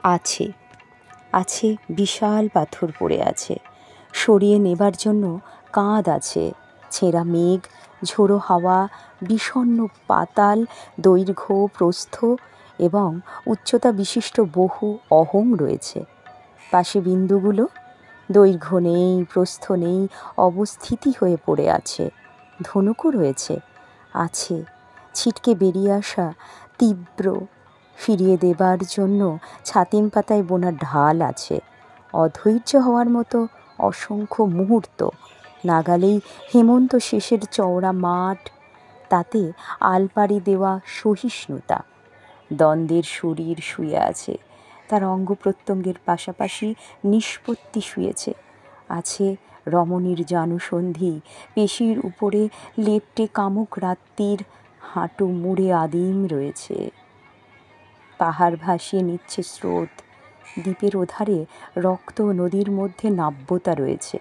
আছে আছে বিশাল পাথর পড়ে আছে, সরিয়ে নেবার জন্য কাঁধ আছে, ছেঁড়া মেঘ, ঝোড়ো হাওয়া, বিষণ্ণ পাতাল, দৈর্ঘ্য প্রস্থ এবং উচ্চতা বিশিষ্ট বহু অহং রয়েছে। পাশে বিন্দুগুলো দৈর্ঘ্য নেই, প্রস্থ নেই, অবস্থিতি হয়ে পড়ে আছে। ধনুকও রয়েছে, আছে ছিটকে বেরিয়ে আসা তীব্র, ফিরিয়ে দেবার জন্য ছাতিম পাতায় বোনা ঢাল আছে। অধৈর্য হওয়ার মতো অসংখ্য মুহূর্ত, নাগালেই হেমন্ত শেষের চওড়া মাঠ, তাতে আলপাড়ি দেওয়া সহিষ্ণুতা। দ্বন্দ্বের শরীর শুয়ে আছে, তার অঙ্গ প্রত্যঙ্গের পাশাপাশি নিষ্পত্তি শুয়েছে। আছে রমণীর জানুসন্ধি, পেশির উপরে লেপ্টে কামুক রাত্রির হাঁটু মুড়ে আদিম রয়েছে। পাহাড় ভাসিয়ে নিচ্ছে স্রোত, দ্বীপের ওধারে রক্ত নদীর মধ্যে নাব্যতা রয়েছে।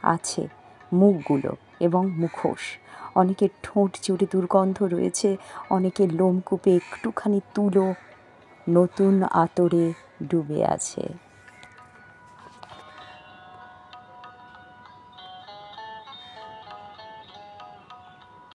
আছে মুখগুলো এবং মুখোশ, অনেকের ঠোঁট জুড়ে দুর্গন্ধ রয়েছে, অনেকের লোমকূপে একটুখানি তুলো নতুন আতরে ডুবে আছে।